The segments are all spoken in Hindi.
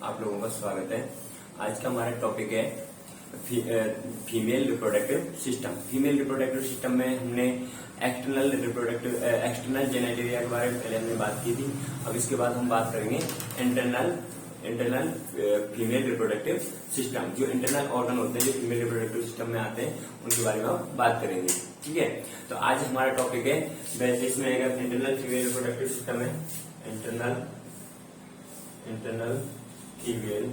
आप लोगों का स्वागत है। आज का हमारा टॉपिक है female reproductive system. Female reproductive system में हमने एक्सटर्नल जेनेटेरिया के बारे में पहले हमने बात की थी। अब इसके बाद हम बात करेंगे इंटरनल फीमेल रिप्रोडक्टिव सिस्टम। जो इंटरनल ऑर्गन होते हैं जो फीमेल रिप्रोडक्टिव सिस्टम में आते हैं उनके बारे में हम बात करेंगे। ठीक है, तो आज हमारा टॉपिक है इसमें इंटरनल फीमेल रिप्रोडक्टिव सिस्टम है। Internal female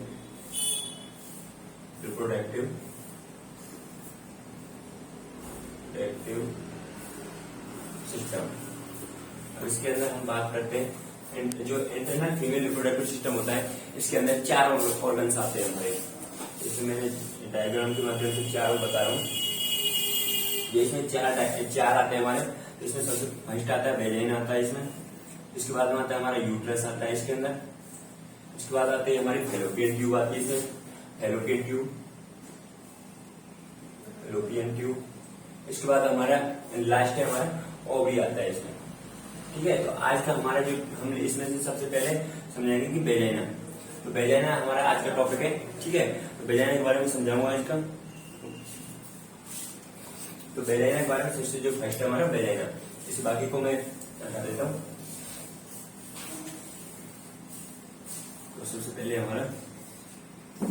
reproductive system. अब इसके अंदर हम बात करते हैं जो इंटरनल फीमेल रिप्रोडक्टिव सिस्टम होता है, इसके अंदर 4 ऑर्गन्स आते हैं हमारे। इसमें मैंने डायग्राम के माध्यम से 4 बता रहा हूँ। ये इसमें 4 आते हैं हमारे। इसमें सबसे फर्स्ट आता है वेजाइना आता है इसमें। इसके बाद में आता है हमारा यूट्रस आता है इसके अंदर। इसके बाद आते हैं हमारी फैलोपियन ट्यूब आती है इसमें, फैलोपियन ट्यूब। इसके बाद हमारा लास्ट है हमारा ओवरी आता है इसमें। ठीक है, तो आज का हमारा जो हम इसमें से सबसे पहले समझाएंगे कि वेजाइना। तो वेजाइना हमारा आज का टॉपिक है। ठीक है, तो वेजाइना के बारे में समझाऊंगा इसका। तो वेजाइना के बारे में सबसे जो फर्स्ट है हमारा वेजाइना, इस बाकी को मैं हटा देता हूँ। तो सबसे पहले हमारा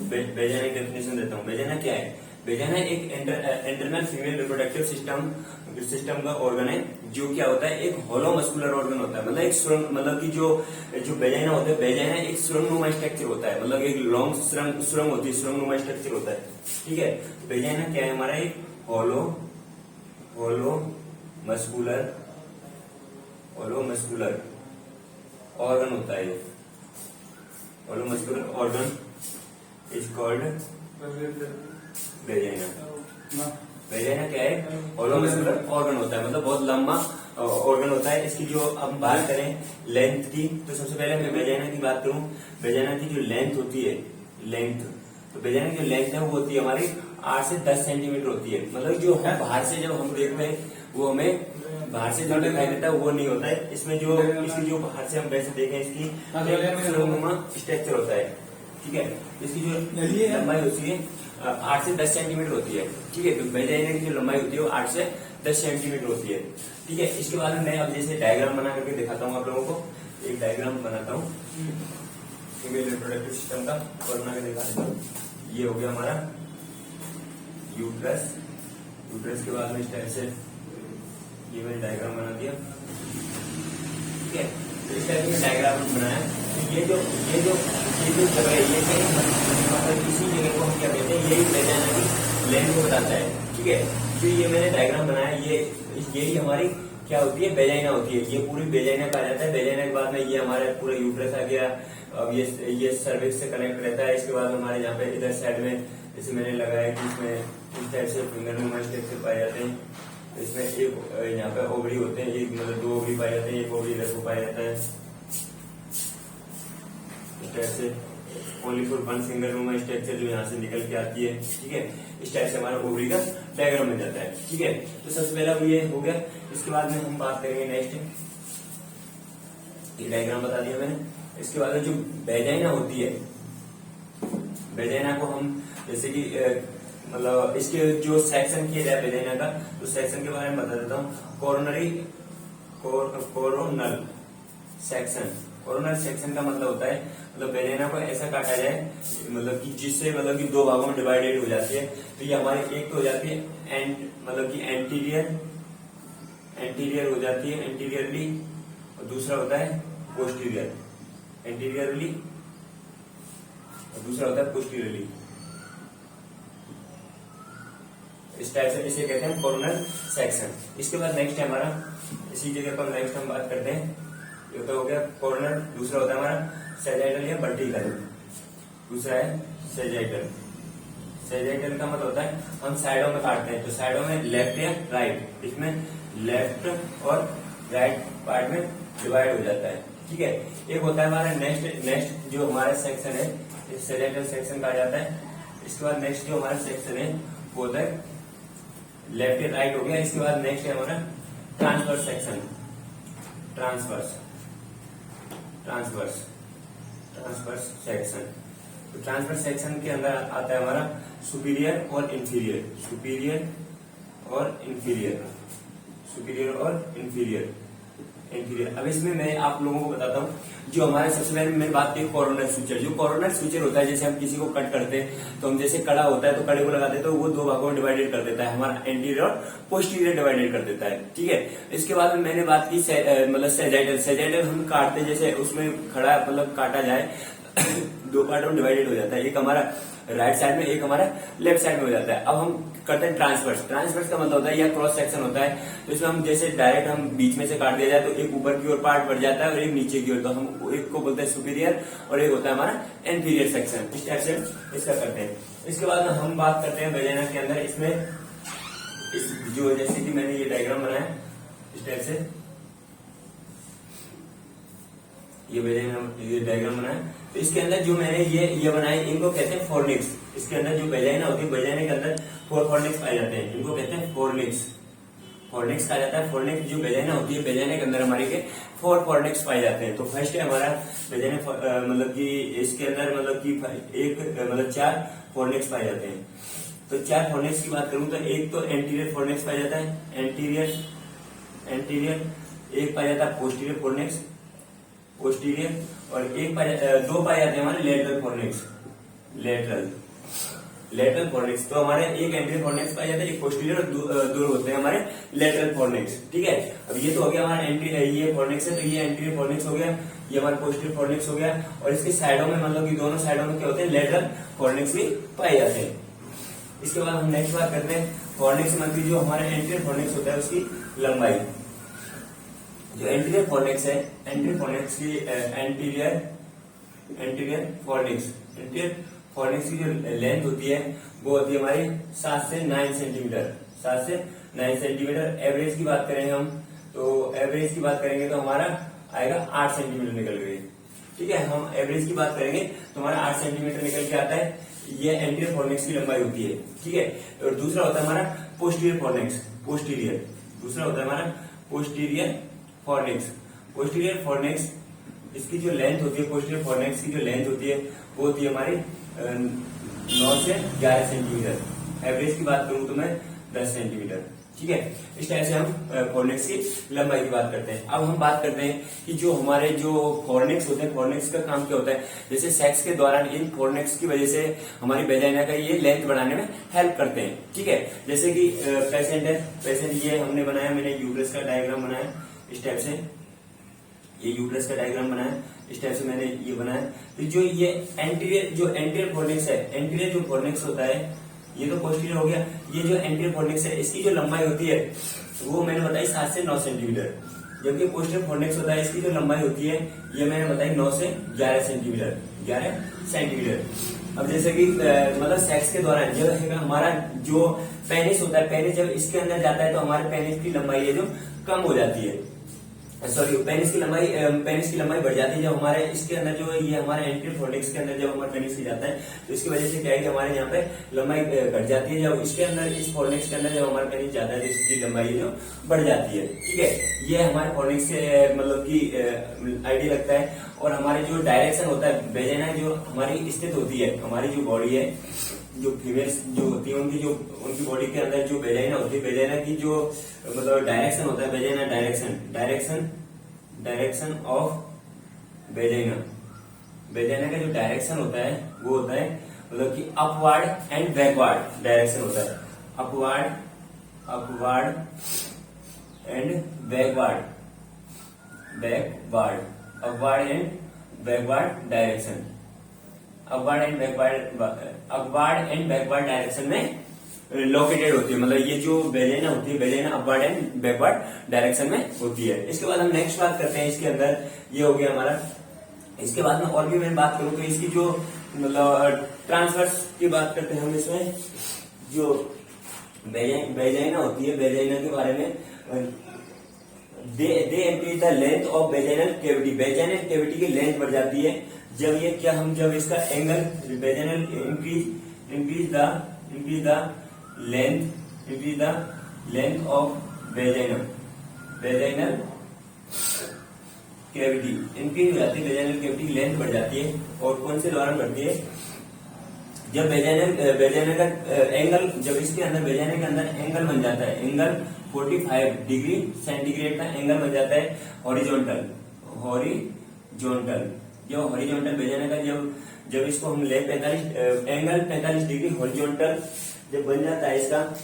वेजाइना की डेफिनेशन देता हूँ। वेजाइना क्या है? वेजाइना एक इंटरनल फीमेल रिप्रोडक्टिव सिस्टम का ऑर्गन है जो क्या होता है, एक होलो मस्कुलर ऑर्गन होता है। मतलब एक सुरंग, मतलब कि जो वेजाइना होता है, वेजाइना एक सुरंगनुमा स्ट्रक्चर होता है। मतलब एक लॉन्ग सुरंग होती है, सुरंगनुमा स्ट्रक्चर होता है। ठीक है, वेजाइना क्या है हमारा, एक होलो मस्कुलर ऑर्गन होता है। Hollow muscular organ is called vagina. Vagina क्या है? होलो मस्कुलर ऑर्गन होता है, मतलब बहुत लंबा ऑर्गन होता है। इसकी जो हम बात करें लेंथ की, तो सबसे पहले मैं वेजाइना की बात करूं। वेजाइना की जो लेंथ होती है, तो वेजाइना की जो लेंथ है वो होती है हमारी 8 से 10 सेंटीमीटर होती है। मतलब जो है बाहर से जब हम देखते हैं वो हमें बाहर से जो दिखाई देता है वो नहीं होता है। इसमें इसकी जो बाहर से हम वैसे देखें इसकी सुरंगनुमा स्ट्रक्चर होता है। ठीक है, इसकी जो लंबाई होती है 8 से 10 सेंटीमीटर होती है। ठीक है, तो वेजाइना की जो लंबाई होती है वो 8 से 10 सेंटीमीटर होती है। ठीक है, इसके बाद में मैं अब जैसे डायग्राम बना करके दिखाता हूँ आप लोगों को। एक डायग्राम बनाता हूँ फीमेल रिप्रोडक्टिव सिस्टम का और बना के दिखा देता हूँ। ये हो गया हमारा यूट्रस के बाद में इस टाइप से ये मैंने डायग्राम बना दिया। ठीक है, तो इस टाइप में डायग्राम बनाया। ये जो जगह है, ये मतलब इसी जगह को हम क्या कहते हैं, यही वेजाइना की लेंथ को बताता है। ठीक है, जो ये मैंने डायग्राम बनाया यही हमारी क्या होती है, वेजाइना होती है। ये पूरी वेजाइना कहा जाता है। वेजाइना के बाद में ये हमारा पूरा यूट्रस आ गया। अब ये सर्विक्स से कनेक्ट रहता है। इसके बाद हमारे यहाँ पे इधर साइड में जैसे मैंने लगाया कि इसमें इस टाइप से फिंगर स्ट्रक्चर पाए जाते हैं। इसमें एक यहाँ पे ओवरी होते हैं, एक मतलब 2 ओवरी पाए जाते हैं, एक ओवरी इधर को पाया जाता है। इस टाइप से only for 1 finger room structure जो यहाँ से निकल के आती है। ठीक है, इस टाइप से हमारा ओवरी का डायग्राम बन जाता है। ठीक है, तो सबसे पहला ये हो गया। इसके बाद में हम बात करेंगे नेक्स्ट, ये डायग्राम बता दिया मैंने। इसके बाद जो वेजाइना होती है, वेजाइना को हम जैसे कि मतलब इसके जो सेक्शन किया जाए वेजाइना का, तो सेक्शन के बारे में बता देता हूँ। कोरोनल सेक्शन का मतलब होता है, मतलब वेजाइना को ऐसा काटा जाए मतलब कि जिससे मतलब कि 2 भागों में डिवाइडेड हो जाती है। तो ये हमारी एक तो हो जाती है मतलब कि एंटीरियर हो जाती है एंटीरियरली, और दूसरा होता है पोस्टीरियर एंटीरियरली, और दूसरा होता है पोस्टीरियरली। इस टाइप से इसे कहते हैं कोरोनल सेक्शन। इसके बाद नेक्स्ट है हमारा, इसी जगह पर नेक्स्ट हम बात करते हैं। ये तो हो गया कोरोनल। दूसरा होता है हमारा सेजाइटल या वर्टिकल। दूसरा है सेजाइटल का मतलब होता है हम साइडों में काटते हैं, तो साइडों में लेफ्ट या राइट, इसमें लेफ्ट और राइट पार्ट में डिवाइड हो जाता है। ठीक है, एक होता है हमारा नेक्स्ट जो हमारा सेक्शन है, सेजाइटल सेक्शन कहा जाता है। इसके बाद नेक्स्ट जो हमारा सेक्शन है वो होता है लेफ्ट या राइट हो गया। इसके बाद नेक्स्ट है हमारा ट्रांसवर्स सेक्शन, ट्रांसवर्स सेक्शन। तो ट्रांसवर्स सेक्शन के अंदर आता है हमारा सुपीरियर और इंफीरियर, सुपीरियर और इंफीरियर, सुपीरियर और इंफीरियर, इंफीरियर। अब इसमें मैं आप लोगों को बताता हूँ, जो हमारे सबसे पहले मैंने बात की कोरोनर सुचर। जो कोरोनर सुचर होता है, जैसे हम किसी को कट करते हैं तो हम जैसे कड़ा होता है तो कड़े को लगाते हैं तो वो दो भागों में डिवाइडेड कर देता है, हमारा एंटीरियर और पोस्टीरियर डिवाइडेड कर देता है, ठीक है। इसके बाद में मैंने बात की मतलब सेजाइटल। सेजाइटल हम काटते जैसे उसमें खड़ा मतलब काटा जाए दो पार्ट में डिवाइडेड हो जाता है, एक हमारा राइट साइड में, एक हमारा लेफ्ट साइड में हो जाता है। अब हम करते हैं ट्रांसवर्स। ट्रांसवर्स का मतलब होता है या क्रॉस सेक्शन होता है, तो इसमें हम जैसे डायरेक्ट हम बीच में से काट दिया जाए तो एक ऊपर की ओर पार्ट बढ़ जाता है और एक नीचे की ओर, तो हम एक को बोलते हैं सुपीरियर और एक होता है हमारा इंफीरियर सेक्शन। इस टाइप से इसका करते हैं। इसके बाद हम बात करते हैं वेजाइना के अंदर। इसमें इस जो जैसे कि मैंने ये डायग्राम बनाया इस टाइप से, ये वेजाइना ये डायग्राम बनाया, तो इसके अंदर जो मैंने ये बनाए इनको कहते हैं फोर्निक्स। इसके अंदर जो वेजाइना होती है, वेजाइना के अंदर 4 फोर्निक्स पाए जाते हैं, इनको कहते हैं फोर्निक्स। फोर्निक्स कहा जाता है। फोर्निक्स जो वेजाइना होती है, वेजाइना के अंदर हमारे के 4 फोर्निक्स पाए जाते हैं। तो फर्स्ट है हमारा वेजाइना, मतलब कि इसके अंदर मतलब कि एक मतलब 4 फोर्निक्स पाए जाते हैं। तो 4 फोर्निक्स की बात करूं तो एक तो एंटीरियर फोर्निक्स पाया जाता है, एंटीरियर, एक पाया जाता है पोस्टीरियर फोर्निक्स, पोस्टीरियर, और एक दो पाए जाते हैं हमारे लेटरल फोर्निक्स, लेटरल फोर्निक्स। तो हमारे एक एंटीरियर फोर्निक्स पाए जाते हैं, एक पोस्टीरियर, और दो होते हैं हमारे लेटरल फोर्निक्स, ठीक है। अब ये तो हो गया हमारा ये फोर्निक्स है, तो ये एंटीरियर फोर्निक्स हो गया, ये हमारा पोस्टीरियर फोर्निक्स हो गया, और इसके साइडों में मतलब कि दोनों साइडों में क्या होते हैं, लेटरल फोर्निक्स भी पाए जाते हैं। इसके बाद हम नेक्स्ट बात करते हैं फोर्निक्स मतलब जो हमारे एंटीरियर फोर्निक्स होता है उसकी लंबाई। जो एंटीरियर फोर्निक्स है, एंटीरियर फोर्निक्स की एंटीरियर फोर्निक्स की जो लेंथ होती है वो होती है हमारी 7 से 9 सेंटीमीटर, 7 से 9 सेंटीमीटर। एवरेज की बात करें हम, तो एवरेज की बात करेंगे तो हमारा आएगा 8 सेंटीमीटर निकल गए, ठीक है। हम एवरेज की बात करेंगे तो हमारा 8 सेंटीमीटर निकल के आता है। ये एंटीरियर फोर्निक्स की लंबाई होती है, ठीक है। और दूसरा होता है हमारा पोस्टीरियर फोर्निक्स, पोस्टीरियर, दूसरा होता है हमारा पोस्टीरियर फोर्निक्स। पोस्टीरियर फोर्निक्स इसकी जो लेंथ होती है, पोस्टीरियर फोर्निक्स की जो लेंथ होती है वो होती है हमारी 9 से 11 सेंटीमीटर। एवरेज की बात करूं तो मैं 10 सेंटीमीटर, ठीक है। इस टाइप से हम फोर्निक्स की लंबाई की बात करते हैं। अब हम बात करते हैं कि जो हमारे जो फोर्निक्स होते हैं, फोर्निक्स का काम क्या होता है। जैसे सेक्स के दौरान इन फोर्निक्स की वजह से हमारी वेजाइना का ये लेंथ बढ़ाने में हेल्प करते हैं, ठीक है। जैसे कि पेशेंट है, पेशेंट ये हमने बनाया, मैंने यूट्रस का डायग्राम बनाया इस टाइप से, ये यूट्रस का डायग्राम बनाया इस टाइप से मैंने ये बनाया। तो जो ये एंटीरियर फोर्निक्स है, एंटीरियर जो फोर्निक्स होता है, ये तो पोस्टीरियर हो गया। ये जो एंटीरियर फोर्निक्स है इसकी जो लंबाई होती है वो मैंने बताई 7 से 9 सेंटीमीटर, जबकि पोस्टीरियर फोर्निक्स होता है इसकी जो लंबाई होती है ये मैंने बताई 9 से 11 सेंटीमीटर, 11 सेंटीमीटर। अब जैसे कि मतलब सेक्स के दौरान जब हमारा जो पेनिस होता है, पेनिस जब इसके अंदर जाता है तो हमारे पेनिस की लंबाई है जो कम हो जाती है, सॉरी पेनिस की लंबाई बढ़ जाती है। जब हमारे इसके अंदर जो ये हमारे एंटीरियर फोर्निक्स के अंदर जब हमारे पेनिस की जाता है तो इसकी वजह से क्या है कि हमारे यहाँ पे लंबाई घट जाती है। जब इसके अंदर इस फोर्निक्स के अंदर जब हमारा पेनिस जाता है तो इसकी लंबाई जो बढ़ जाती है, ठीक है। ये हमारे फोर्निक्स से मतलब की आइडिया लगता है। और हमारे जो डायरेक्शन होता है, वेजाइना जो हमारी स्थित होती है, हमारी जो बॉडी है, जो फीमेल्स जो होती है उनकी बॉडी के अंदर जो वेजाइना होती है, वेजाइना की जो मतलब डायरेक्शन होता है, vagina direction of vagina, vagina का जो डायरेक्शन होता है वो होता है मतलब कि अपवर्ड एंड बैकवर्ड डायरेक्शन होता है, upward and backward, upward and backward direction, upward and backward direction में लोकेटेड होती है। मतलब ये जो वेजाइना होती है, vagina upward and backward direction में होती है। इसके बाद हम नेक्स्ट बात करते हैं इसके अंदर, ये हो गया हमारा। इसके बाद में और भी मैं बात करूं तो इसकी जो मतलब ट्रांसवर्स की बात करते हैं हम। इसमें जो वेजाइना होती है, वेजाइना के बारे में they increase the length of vaginal cavity, vaginal cavity की लेंथ बढ़ जाती है जब ये क्या हम जब इसका angle vaginal increase the length of vaginal cavity increase हो जाती है, वेजाइनल कैविटी की लेंथ बढ़ जाती है। और कौन से दौरान बढ़ती है, जब वेजाइना का एंगल, जब इसके अंदर वेजाइना के अंदर एंगल बन जाता है, एंगल 45 डिग्री सेंटीग्रेड का एंगल बन जाता है हॉरिजॉन्टल, जो हॉरिजॉन्टल वेजाइना का जब इसको हम ले 45 एंगल 45 डिग्री हॉरिजॉन्टल जब बन जाता है, इसका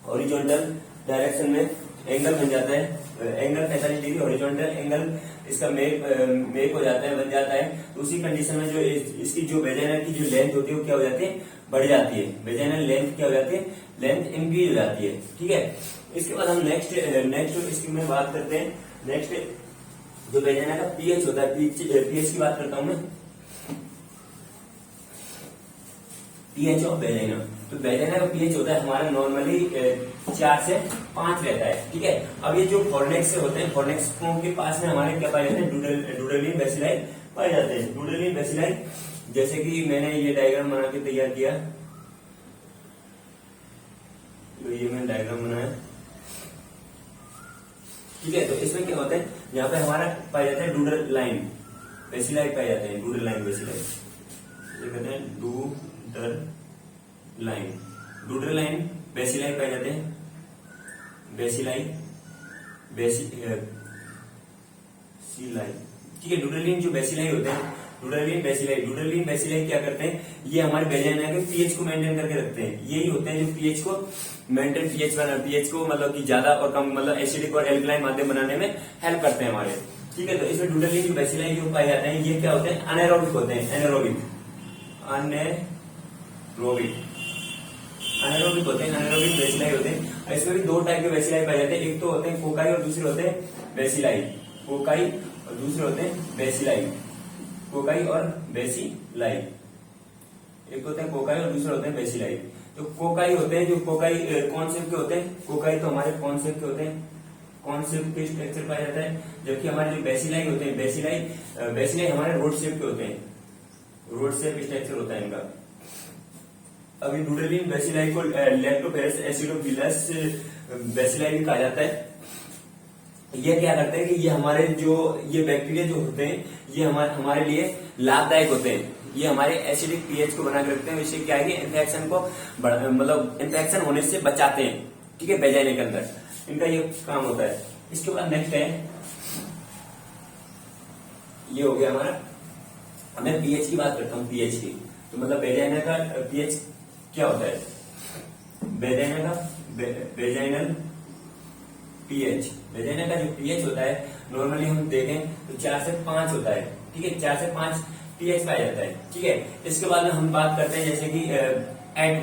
हॉरिजॉन्टल डायरेक्शन में एंगल बन जाता है, एंगल 45 डिग्री हॉरिजॉन्टल एंगल इसका मेक हो जाता है, बन जाता है। तो उसी कंडीशन में जो इसकी जो वेजाइना की जो लेंथ होती है वो क्या हो जाती है, बढ़ जाती है। वेजाइनल लेंथ क्या हो जाती है, लेंथ इंक्रीज हो जाती है। ठीक है, इसके बाद हम नेक्स्ट इसकी में बात करते हैं। नेक्स्ट जो वेजाइना का पीएच होता है, पीएच की बात करता हूं मैं, पीएच ऑफ वेजाइना। तो वेजाइना का पीएच होता है हमारा नॉर्मली 4 से 5 रहता है। ठीक है, अब ये जो फॉरनेक्स से होते हैं, फॉरनेक्स के पास में हमारे क्या पाए जाते हैं, डूडेलिन बेसिलाई पाए जाते हैं। डूडेलिन बेसिलाई, जैसे कि मैंने ये डायग्राम बना के तैयार किया, तो ये मैंने डायग्राम बनाया। ठीक है, तो इसमें क्या होता है, यहाँ पे हमारा पाया जाता है डूडल लाइन बेसिलाई पाए जाते हैं, डूडल लाइन बेसिलाई, ये कहते हैं डूडल लाइन बेसिलाई पाए जाते हैं, बेसिलाई सीलाई। ठीक है, डूडलिन जो बेसिलाई होते हैं, डूडलिन बेसिलाई क्या करते हैं, ये हमारे वेजाइना के पीएच को मेंटेन करके रखते हैं। यही होते हैं जो पीएच को मेंटेन, पीएच को मतलब कि ज्यादा और कम, मतलब एसिडिक और एल्कलाइन माध्यम बनाने में हेल्प करते हैं हमारे। ठीक है, तो इसमें डूडलिन जो बेसिलाई जो पाए जाते हैं, ये क्या होते हैं, अनाएरोबिक होते हैं, अनाएरोबिक बेसिलाई होते हैं। इसमें भी 2 टाइप के बेसिलाई पाए जाते हैं, एक तो होते हैं कोकाई और दूसरे होते हैं बेसिलाई। कोकाई और दूसरे होते हैं बेसिलाई, कोकाई और बेसिलाई, एक होते हैं कोकाई और दूसरे होते हैं बेसिलाई। तो कोकाई होते हैं, जो कोकाई कौन शेप के होते हैं, कोकाई तो हमारे कौन शेप के होते हैं, कौन शेप के स्ट्रक्चर पाया जाता है, जबकि हमारे जो बेसिलाई होते हैं, बेसिलाई हमारे रोड शेप के होते हैं, रोड शेप स्ट्रक्चर होता है इनका। अभी डूडलिन बेसिलाई को लैक्टोफेरस एसिडोफिलस बेसिलाई भी कहा जाता है। ये क्या करते हैं कि ये हमारे जो ये बैक्टीरिया जो होते हैं, ये हमारे लिए लाभदायक होते हैं। ये हमारे एसिडिक पीएच को बना के रखते हैं। इससे क्या है कि इन्फेक्शन को मतलब इन्फेक्शन होने से बचाते हैं। ठीक है, वेजाइना के अंदर इनका ये काम होता है। इसके बाद नेक्स्ट है, ये हो गया हमारा, मैं पीएच की बात करता हूँ, पीएच की। तो मतलब वेजाइना का पीएच क्या होता है, वेजाइना का वेजाइनल पीएच, वेजाइना का जो पीएच होता है नॉर्मली हम देखें तो 4 से 5 होता है। ठीक है, 4 से 5 पीएच पाया जाता है। ठीक है, इसके बाद में हम बात करते हैं जैसे कि एट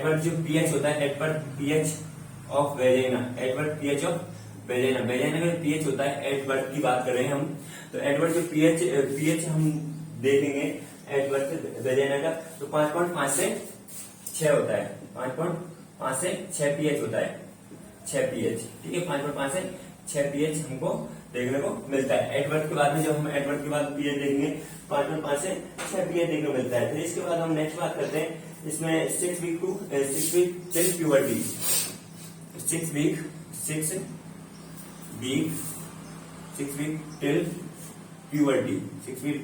बर्थ जो पीएच होता है, at birth pH of vagina, at birth pH of vagina, vagina का पीएच होता है, एट बर्थ की बात कर रहे हैं हम। तो एट बर्थ जो पीएच हम देखेंगे एट बर्थ वेजाइना का, तो 5.5 से 6 होता है, 5.5 से 6 पीएच होता है, 6 पीएच। ठीक है, 5.5 से 6 पीएच हमको देखने को मिलता है। एट बर्थ के बाद में जब हम एट बर्थ के बाद पीएच देखेंगे 5.5 से 6 पीएच देखने को मिलता है। फिर इसके बाद हम नेक्स्ट बात करते हैं, इसमें 6 week till puberty, 6 week till puberty, 6 week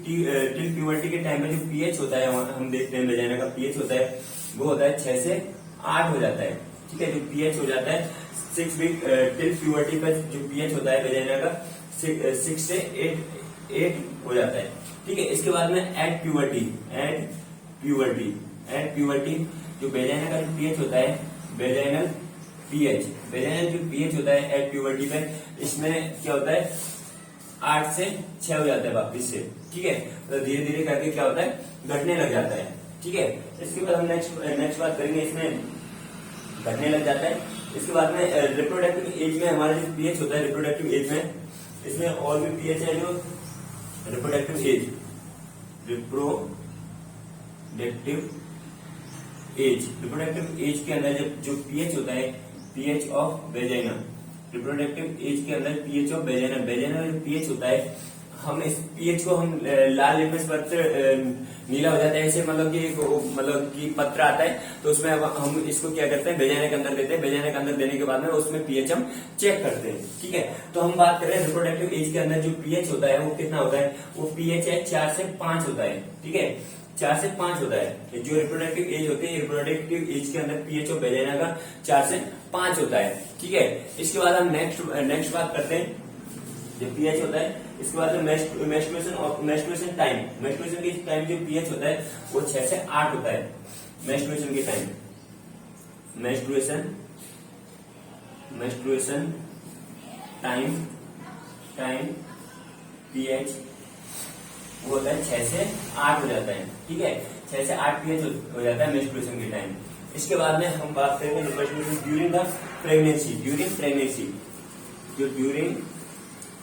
till puberty के टाइम में जो पीएच होता है, हम देखते हैं वेजाइना का पीएच होता है, वो होता है 6 से 8 हो जाता है। ठीक है, जो पीएच हो जाता है 6 वीक टिल प्यूबर्टी का जो पीएच होता है वेजाइना का 6 से 8 हो जाता है। ठीक है, इसके बाद में एट प्यूबर्टी जो वेजाइना का जो पीएच होता है, वेजाइनल जो पीएच होता है एट प्यूबर्टी पे, इसमें क्या होता है 8 से 6 हो जाता है वापिस से। ठीक है, तो धीरे धीरे करके क्या होता है, घटने लग जाता है। ठीक है, इसके बाद हम नेक्स्ट बात करेंगे, इसमें घटने लग जाता है। इसके बाद में रिप्रोडक्टिव एज में हमारा जो पीएच होता है, रिप्रोडक्टिव एज में, इसमें और भी पीएच है जो रिप्रोडक्टिव एज के अंदर जो पीएच होता है, pH of vagina, reproductive age के अंदर पीएच ऑफ वेजाइना, वेजाइना जो पीएच होता है हम इस पीएच को हम लाल लिटमस पत्र नीला हो जाता है ऐसे, मतलब कि पत्र आता है, तो उसमें अब हम इसको क्या करते हैं, वेजाइना के अंदर देते हैं। वेजाइना के अंदर देने के बाद में उसमें पीएच हम चेक करते हैं। ठीक है, तो हम बात करें रिप्रोडक्टिव एज के अंदर जो पीएच होता है वो कितना होता है, वो पीएच है 4 से 5 होता है। ठीक है, 4 से 5 होता है। जो रिप्रोडक्टिव एज होती है, रिप्रोडक्टिव एज के अंदर पीएच ऑफ वेजाइना का 4 से 5 होता है। ठीक है, इसके बाद हम नेक्स्ट बात करते हैं जो पीएच होता है। इसके बाद मेस्टुरेशन के टाइम जो पीएच होता है वो 6 से 8 होता है। मेस्टुरेशन के टाइम मेस्टुरेशन टाइम पीएच वो होता है 6 से 8 हो जाता है। ठीक है, 6 से 8 पीएच हो जाता है मेस्टुरेशन के टाइम। इसके बाद में हम बात करेंगे during the pregnancy. During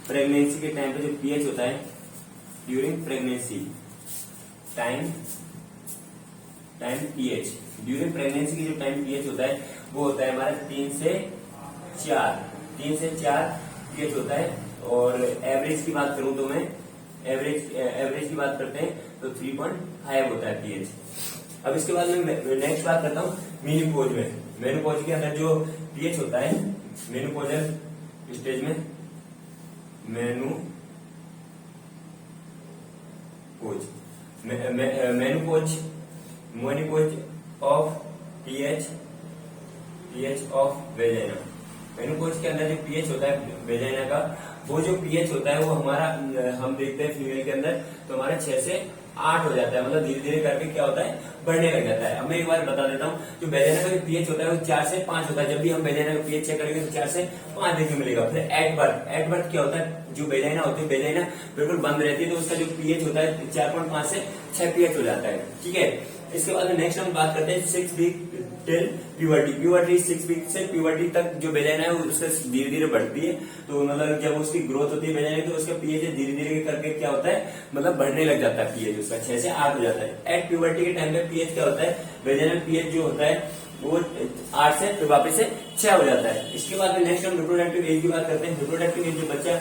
pregnancy के टाइम पे जो पीएच होता है, during pregnancy time pH, during pregnancy की जो टाइम पीएच होता है वो होता है हमारा 3 से 4 पीएच होता है। और एवरेज की बात करूं तो मैं एवरेज की बात करते हैं तो 3.5 होता है पीएच। अब इसके बाद मैं नेक्स्ट बात करता हूँ मेनोपॉज में। मेनोपॉज के अंदर जो पीएच होता है, मेनोपॉजल स्टेज में menopause of pH of vagina. Menopause के अंदर जो पीएच होता है वेजाइना का, वो जो पीएच होता है वो हमारा हम देखते हैं फीमेल के अंदर तो हमारा 6 से 8 हो जाता है। मतलब धीरे धीरे करके क्या होता है, बढ़ने लग जाता है। अब मैं एक बार बता देता हूँ, जो वेजाइना का जो पीएच होता है वो 4 से 5 होता है। जब भी हम वेजाइना का पीएच चेक करेंगे तो 4 से 5 देखने मिलेगा। फिर एट बर्थ क्या होता है, जो वेजाइना होती है, वेजाइना बिल्कुल बंद रहती है तो उसका जो पीएच होता है 4.5 से 6 पीएच हो जाता है। ठीक है, इसके बाद में नेक्स्ट हम बात करते हैं 6 वीक टिल प्यूबर्टी 6 वीक से प्यूबर्टी तक जो वेजाइना है उसका धीरे धीरे बढ़ती है। तो मतलब जब उसकी ग्रोथ होती है वेजाइना तो उसका पीएच धीरे धीरे करके क्या होता है, मतलब बढ़ने लग जाता है पीएच उसका 6 से 8 हो जाता है। एट प्यूबर्टी के टाइम पे पीएच क्या होता है, वेजाइनल पीएच जो होता है वो 8 से फिर वापस से 6 हो जाता है। इसके बाद में नेक्स्ट हम रिप्रोडक्टिव एज की बात करते हैं। रिप्रोडक्टिव एज जो बच्चा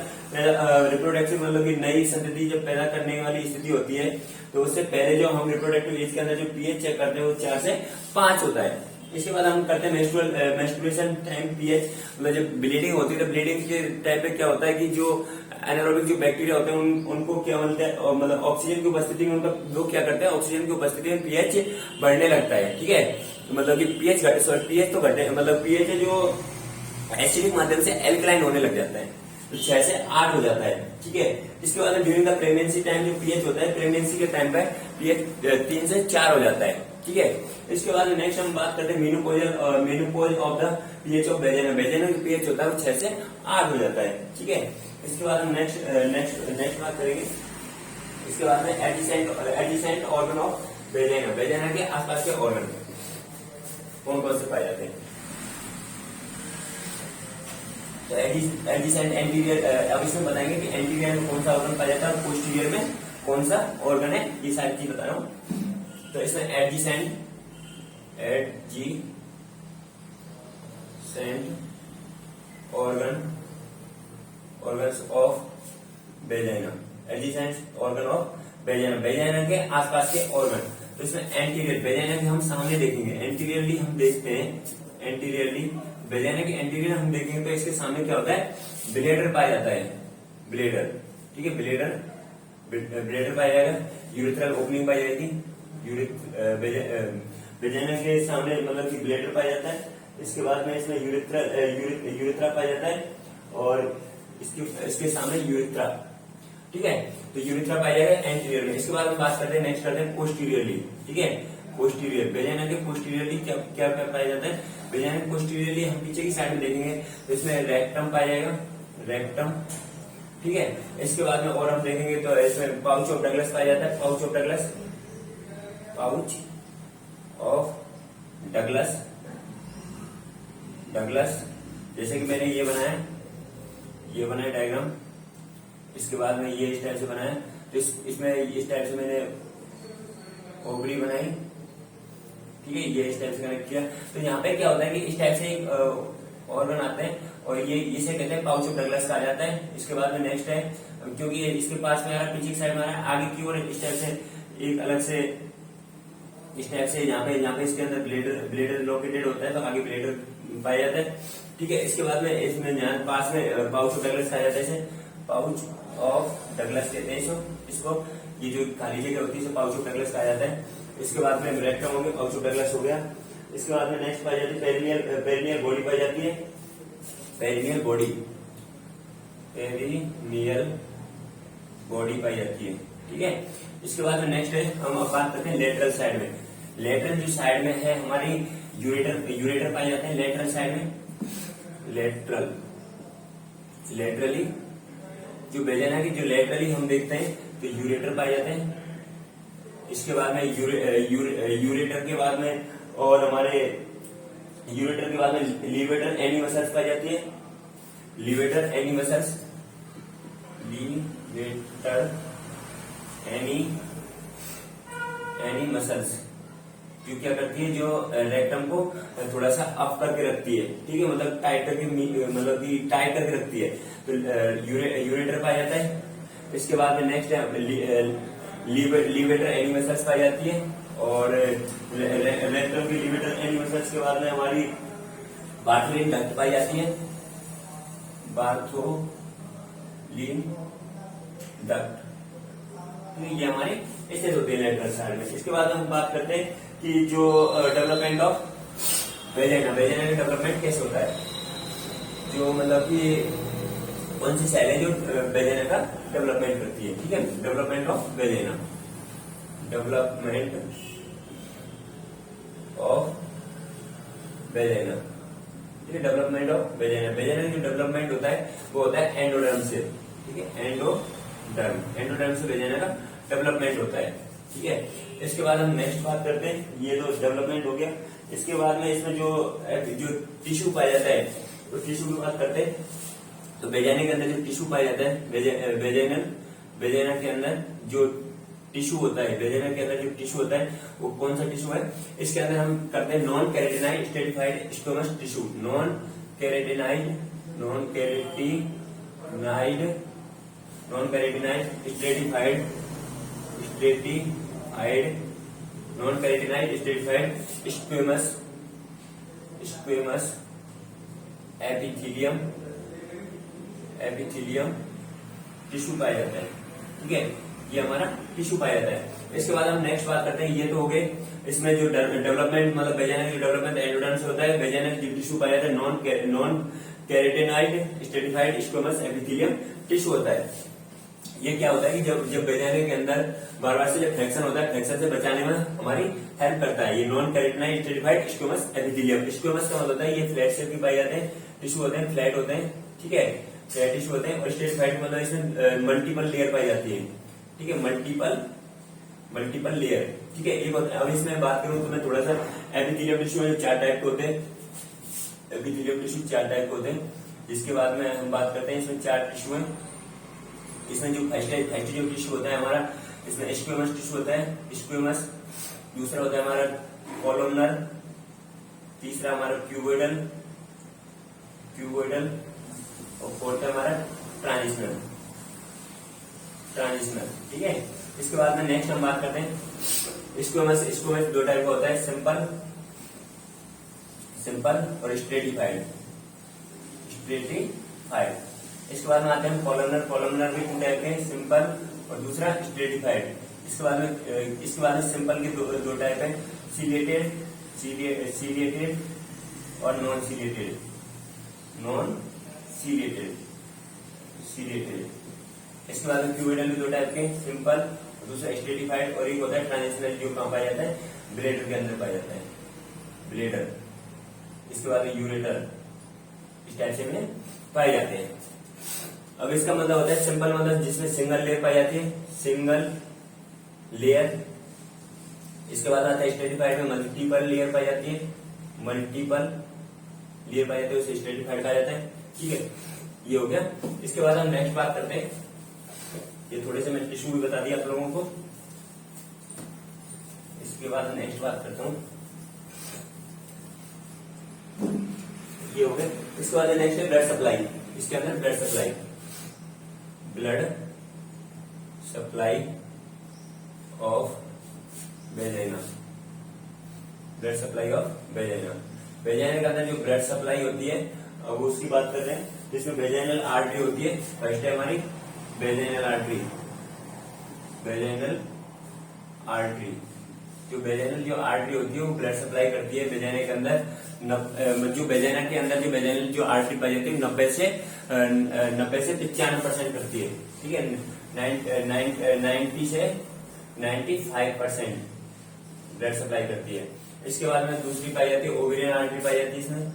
रिप्रोडक्टिव मतलब कि नई संतति जब पैदा करने वाली स्थिति होती है तो उससे पहले जो हम रिप्रोडक्टिव एज के अंदर जो पीएच चेक करते हैं वो 4 से 5 होता है। इसके बाद हम करते हैं मेंस्ट्रुएशन टाइम पीएच। मतलब जब ब्लीडिंग होती है तो ब्लीडिंग के टाइम पे क्या होता है कि जो एनारोबिक जो बैक्टीरिया होते हैं उनको क्या बोलते हैं, मतलब ऑक्सीजन की उपस्थिति में उनका लोग क्या करते हैं, ऑक्सीजन की उपस्थिति में पीएच बढ़ने लगता है। ठीक है, मतलब कि पीएच तो घटे, मतलब पीएच जो एसिडिक माध्यम से एल्कलाइन होने लग जाता है तो 6 से 8 हो जाता है। ठीक है, इसके बाद ड्यूरिंग द प्रेगनेंसी टाइम जो पीएच होता है, प्रेगनेंसी के टाइम पे पीएच 3 से 4 हो जाता है। ठीक है, इसके बाद नेक्स्ट हम बात करते हैं menopause of the pH of vagina. Vagina का पीएच होता है वो 6 से 8 हो जाता है। ठीक है, इसके बाद हम नेक्स्ट बात करेंगे। इसके बाद में adjacent organ of vagina. Vagina के आसपास के ऑर्गन कौन कौन से पाए जाते हैं, तो एडजेसेंट एंटीरियर, अब इसमें बताएंगे कि एंटीरियर में कौन सा ऑर्गन पाया जाता है और पोस्टीरियर में कौन सा ऑर्गन है, ये सारी चीज बता रहा हूँ। तो इसमें adjacent organs of vagina, adjacent organ of vagina, vagina के आसपास के ऑर्गन। तो इसमें एंटीरियर, वेजाइना के हम सामने देखेंगे, एंटीरियरली हम देखते हैं, एंटीरियरली वेजाइना के एंटीरियर हम देखेंगे तो इसके सामने क्या होता है, ब्लेडर पाया जाता है, ब्लेडर। ठीक है, ब्लेडर पाया जाएगा, यूरिथ्रल ओपनिंग पाई जाएगी, वेजाइना के सामने मतलब कि ब्लेडर पाया जाता है। इसके बाद में इसमें यूरिथ्रा पाया जाता है और इसके सामने यूरिथ्रा। ठीक है, तो यूरिथ्रा पाया जाएगा एंटीरियर में। इसके बाद हम बात करते हैं, नेक्स्ट करते हैं पोस्टीरियरली। ठीक है, पोस्टीरियर, वेजाइना के पोस्टीरियरली क्या पाया जाता है, वेजाइना के पोस्टीरियरली हम पीछे की साइड में देखेंगे तो इसमें रेक्टम पाया जाएगा, रेक्टम। ठीक है, इसके बाद में और हम देखेंगे तो इसमें पाउच ऑफ डगलस पाया जाता है, pouch of Douglas, pouch of Douglas, जैसे कि मैंने ये बनाया डायग्राम। इसके बाद में ये इस टाइप से बनाया, तो इसमें इस टाइप से मैंने ओवरी बनाई। ठीक है, ये इस टाइप से कनेक्ट किया। तो यहाँ पे क्या होता है कि इस टाइप से ऑर्गन आते हैं, और ये इसे कहते हैं पाउच ऑफ डगलस कहा जाता है। इसके बाद में नेक्स्ट है, क्योंकि ये इसके पास में आ रहा है, पीछे साइड में आ रहा है, आगे की ओर इस टाइप से एक अलग से इस टाइप से यहाँ पे इसके अंदर ब्लेडर लोकेटेड होता है, तो आगे ब्लेडर पाया जाता है। ठीक है, इसके बाद में इसमें यहाँ पास में पाउच ऑफ डगलस कहा जाता है, इसे पाउच ऑफ डगलस कहते हैं इसको। ये जो खाली जगह होती है इसे पाउच ऑफ डगलस कहा जाता है। इसके बाद में रेक्टम हो गया, पाउच ऑफ डगलस हो गया। इसके बाद में नेक्स्ट पाई जाती है पेरिनियल बॉडी पाई जाती है, पेरिनियल बॉडी पाई जाती है। ठीक है, इसके बाद में नेक्स्ट है, हम अब बात करते हैं लेटरल साइड में। लेटरल जो साइड में है हमारी यूरेटर पाए जाते हैं लेटरल साइड में। लेटरली जो वेजाइना की जो लेटरली हम देखते हैं तो यूरेटर पाए जाते हैं। इसके बाद में यूरेटर के बाद में और हमारे यूरेटर के बाद में लीवेटर एनी मसल्स पाई जाती है। लीवेटर एनी मसल्स, लीवेटर एनी मसल्स जो क्या करती है, जो रेक्टम को थोड़ा सा अप करके रखती है। ठीक है, मतलब टाइट करके, मतलब कि टाइट करके रखती है, तो यूरेटर पाया जाता है। इसके बाद में नेक्स्ट है लीवेटर एनी मसल्स पाई जाती है, और रेक्टम की लीवेटर एनी मसल्स के बाद में हमारी बार्थोलिन डक्ट पाई जाती है, बार्थोलिन डक्ट। तो ये हमारे इससे होते हैं लेटरल साइड में। इसके बाद हम बात करते हैं कि जो डेवलपमेंट ऑफ वेजाइना, वेजाइना का डेवलपमेंट कैसे होता है, जो मतलब कि कौन सी सेल है जो वेजाइना का डेवलपमेंट करती है। ठीक है, development of vagina, development of vagina. ठीक है, डेवलपमेंट ऑफ वेजाइना, वेजाइना जो डेवलपमेंट होता है वो होता है एंडोडर्म से। ठीक है, एंडोडर्म से वेजाइना का डेवलपमेंट होता है। ठीक है, इसके बाद हम नेक्स्ट बात करते हैं, ये तो डेवलपमेंट हो गया। इसके बाद में इसमें जो टिश्यू पाया जाता है, तो टिश्यू की बात करते हैं। तो वेजाइना के अंदर जो टिश्यू पाया जाता है, वेजाइना के अंदर जो टिश्यू होता है, वेजाइना के अंदर जो टिश्यू होता है वो कौन सा टिश्यू है, इसके अंदर हम करते हैं non keratinized stratified squamous tissue. Non keratinized squamous epithelium tissue पाया जाता है। ठीक है, ये हमारा टिश्यू पाया जाता है। इसके बाद हम नेक्स्ट बात करते हैं, ये तो हो गए इसमें जो डेवलपमेंट, मतलब वेजाइना की डेवलपमेंट एंडोडर्म से होता है। वेजाइना जो टिश्यू पाया जाता है non keratinized stratified squamous epithelium tissue होता है। ये क्या होता है कि जब वेजाइना के अंदर बार बार से जब फ्रैक्शन होता है, फ्रैक्शन से बचाने में हमारी हेल्प करता है ये non keratinized stratified squamous epithelium. Squamous का मतलब होता है ये फ्लैट शेप की पाए जाते हैं, टिश्यू होते हैं, फ्लैट होते हैं। ठीक है, फ्लैट टिश्यू होते हैं। और स्ट्रेटिफाइड मतलब इसमें मल्टीपल लेयर पाई जाती है। ठीक है, मल्टीपल लेयर। ठीक है, एक अब इसमें बात करूं तो मैं थोड़ा सा एपिथेलियम टिश्यू में 4 टाइप के होते हैं। एपिथेलियम टिश्यू 4 टाइप के होते हैं। इसके बाद में हम बात करते हैं, इसमें 4 टिश्यू है। इसमें जो फर्स्ट जो टिश्यू होता है हमारा, इसमें स्क्वैमस टिश्यू होता है, स्क्वैमस। दूसरा होता है हमारा कॉलमनर, तीसरा हमारा क्यूबोइडल, और फोर्थ है हमारा ट्रांजिशनल। ठीक है, इसके बाद में नेक्स्ट हम बात करते हैं स्क्वैमस 2 टाइप का होता है, सिंपल और स्ट्रेटिफाइड। इसके बाद में आते हैं कॉलमनर भी 2 टाइप के, सिंपल और दूसरा स्ट्रेटिफाइड। इसके बाद में सिंपल के दो टाइप है, सीलिएटेड और नॉन सीलिएटेड। इसके बाद में क्यूबोइडल भी 2 टाइप के, सिंपल और दूसरा स्ट्रेटिफाइड। और एक होता है ट्रांजिशनल, जो कहाँ पाया जाता है, ब्लेडर के अंदर पाया जाता है, ब्लेडर। इसके बाद में यूरेटर, इस टाइप से में पाए जाते हैं। अब इसका मतलब होता है सिंपल, मतलब जिसमें सिंगल लेयर पाई जाती है, सिंगल लेयर। इसके बाद आता है स्ट्रेटिफाइड में मल्टीपल लेयर पाई जाती है, उसे स्ट्रेटिफाइड कहा जाता है। ठीक है, ये हो गया। इसके बाद हम नेक्स्ट बात करते हैं, ये थोड़े से मैं टिश्यू भी बता दिया आप लोगों को। इसके बाद नेक्स्ट बात करता हूं, ये हो गए। इसके बाद नेक्स्ट है ब्लड सप्लाई। इसके अंदर blood supply, blood supply of vagina, blood supply of vagina. Vagina के अंदर जो ब्लड सप्लाई होती है वो उसकी बात कर रहे हैं, जिसमें वेजाइनल आर्टरी होती है। फर्स्ट है हमारी वेजाइनल आर्टरी, वेजाइनल आर्टरी। जो वेजाइनल जो आर्टरी होती है वो ब्लड सप्लाई करती है वेजाइना के अंदर। जो वेजाइना के अंदर जो वेजाइनल जो आर्टरी पाई जाती है 90 से 95% करती है, ठीक है। 90 से 95% ब्लड सप्लाई करती है। इसके बाद में दूसरी पाई जाती है ओवेरियन आर्टरी पाई जाती है इसमें,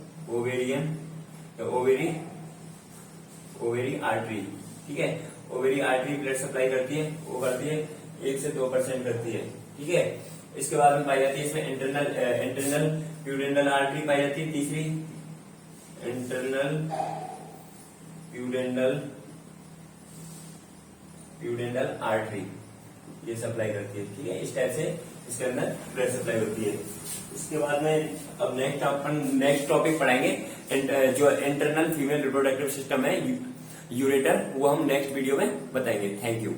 ओवेरी आर्टरी, ठीक है। ओवेरी आर्टरी ब्लड सप्लाई करती है, वो करती है 1 से 2% करती है, ठीक है। इसके बाद में पाई जाती है इसमें इंटरनल प्यूडेंटल आर्टरी पाई जाती है तीसरी, इंटरनल प्यूडेंटल आर्टरी, ये सप्लाई करती है, ठीक है। इस टाइप से इसके अंदर ब्लड सप्लाई होती है। इसके बाद में अब नेक्स्ट टॉपिक पढ़ाएंगे जो इंटरनल फीमेल रिप्रोडक्टिव सिस्टम है यूरेटर, वो हम नेक्स्ट वीडियो में बताएंगे। Thank you.